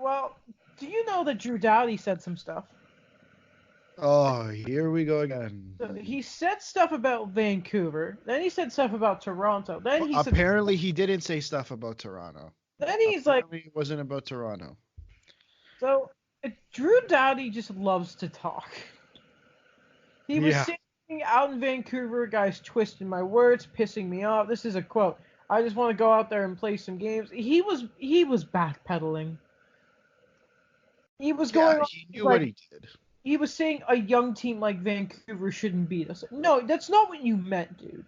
Well, do you know that Drew Doughty said some stuff? Oh, here we go again. So he said stuff about Vancouver. Then he said stuff about Toronto. Then he said. Apparently, he didn't say stuff about Toronto. Then he's like, Apparently, it wasn't about Toronto. so Drew Doughty just loves to talk. He was Yeah, sitting out in Vancouver, guys twisting my words, pissing me off. This is a quote. I just want to go out there and play some games. He was backpedaling. He was yeah, going on he he's knew what like he did. he was saying a young team like Vancouver shouldn't beat us. No, that's not what you meant, dude.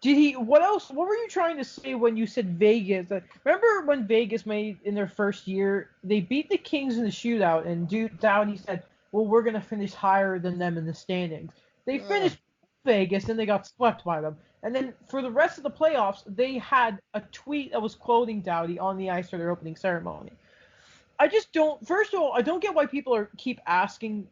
Did he? What else? What were you trying to say when you said Vegas? Remember when Vegas made in their first year, they beat the Kings in the shootout, and dude Downey said, "Well, we're gonna finish higher than them in the standings." They Uh, finished Vegas, and they got swept by them. And then for the rest of the playoffs, they had a tweet that was quoting Doughty on the ice for their opening ceremony. I just don't. First of all, I don't get why people keep asking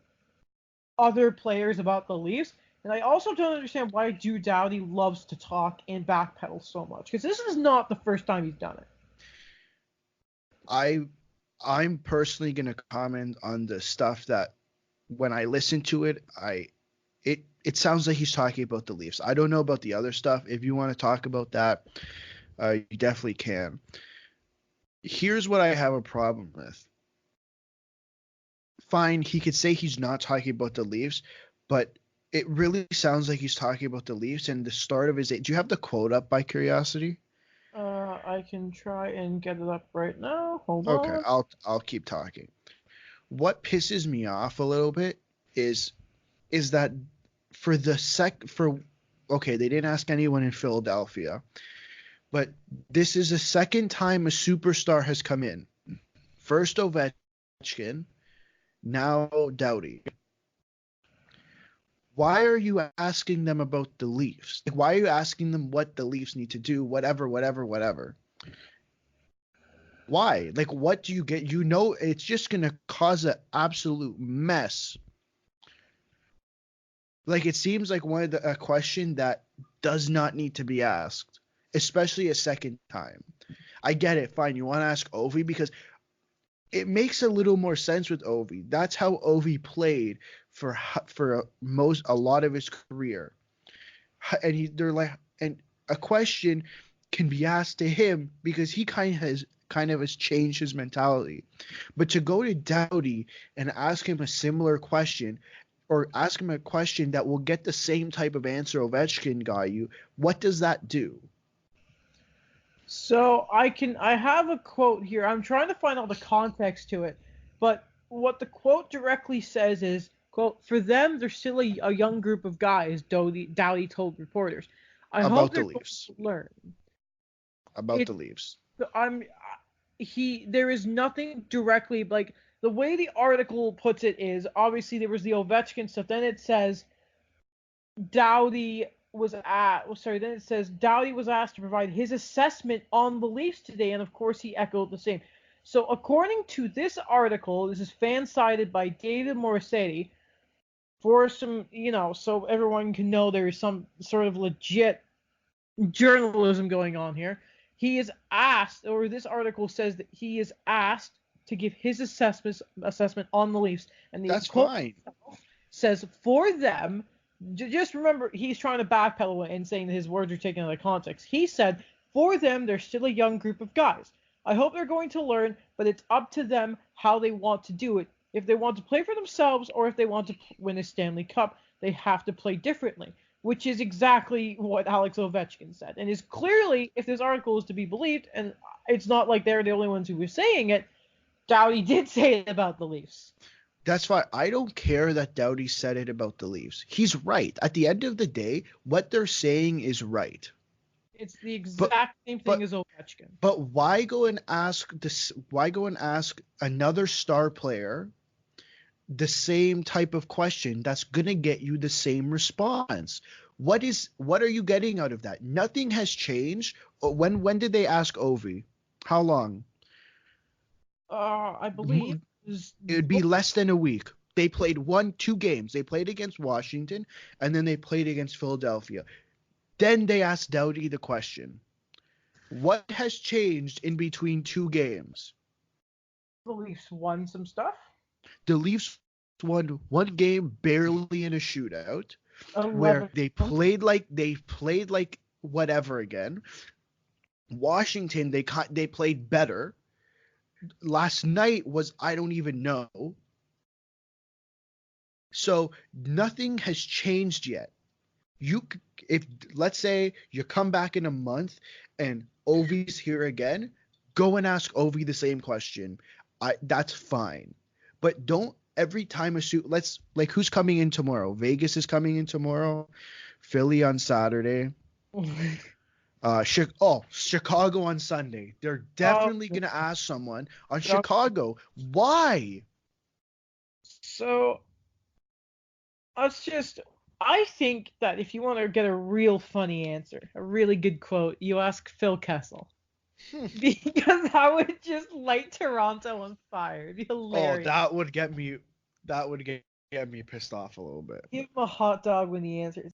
other players about the Leafs. And I also don't understand why Drew Doughty loves to talk and backpedal so much. Because this is not the first time he's done it. I I'm personally gonna comment on the stuff that when I listen to it, it sounds like he's talking about the Leafs. I don't know about the other stuff. If you want to talk about that, you definitely can. Here's what I have a problem with. Fine, he could say he's not talking about the Leafs, but it really sounds like he's talking about the Leafs and the start of his. Do you have the quote up by curiosity? I can try and get it up right now. Hold Okay, on. I'll keep talking. What pisses me off a little bit is that for the sec for okay, they didn't ask anyone in Philadelphia, but this is the second time a superstar has come in. First Ovechkin, now Doughty. Why are you asking them about the Leafs? Like, why are you asking them what the Leafs need to do? Whatever, whatever, whatever. Why? Like, what do you get? You know, it's just gonna cause an absolute mess. Like, it seems like a question that does not need to be asked, especially a second time. I get it. Fine, you want to ask Ovi because it makes a little more sense with Ovi. That's how Ovi played for a lot of his career. And they're like, and a question can be asked to him because he kind of has changed his mentality. But to go to Doughty and ask him a similar question, or ask him a question that will get the same type of answer Ovechkin got you, what does that do? So I have a quote here. I'm trying to find out the context to it, but what the quote directly says is, "quote For them, they're still a young group of guys." Doughty told reporters. I hope About they're the going Leafs. to learn. About It the Leafs. I'm he there is nothing directly like the way the article puts it is obviously there was the Ovechkin stuff. Then it says Doughty was at well, sorry. Then it says Doughty was asked to provide his assessment on the Leafs today, and of course he echoed the same. So according to this article, this is fan cited by David Morissette for some, so everyone can know there is some sort of legit journalism going on here. He is asked, or this article says that he is asked to give his assessment on the Leafs, and the That's quote fine. says for them. Just remember, he's trying to backpedal and saying that his words are taken out of context. He said, "For them, they're still a young group of guys. I hope they're going to learn, but it's up to them how they want to do it. If they want to play for themselves or if they want to win a Stanley Cup, they have to play differently." Which is exactly what Alex Ovechkin said. And is clearly, if this article is to be believed, and it's not like they're the only ones who were saying it, Doughty did say it about the Leafs. That's why I don't care that Doughty said it about the Leafs. He's right. At the end of the day, what they're saying is right. It's the But exact same thing but as Ovechkin. but why go and ask this? Why go and ask another star player the same type of question that's gonna get you the same response? What are you getting out of that? Nothing has changed. When did they ask Ovi? How long? I believe it was, It would be less than a week. They played 2 games. They played against Washington and then they played against Philadelphia. Then they asked Doughty the question. What has changed in between 2 games? The Leafs won some stuff. The Leafs won one game barely in a shootout, where 11 they points. played like whatever again. Washington, they played better. Last night was I don't even know. So nothing has changed yet. If let's say you come back in a month and Ovi's here again, go and ask Ovi the same question. That's fine, but don't every time assume. Let's like who's coming in tomorrow? Vegas is coming in tomorrow. Philly on Saturday. Chicago on Sunday. They're definitely gonna ask someone on Chicago. Why? So I think that if you want to get a real funny answer, a really good quote, you ask Phil Kessel. Because that would just light Toronto on fire. It'd be hilarious. That would get me pissed off a little bit. Give him a hot dog when he answers.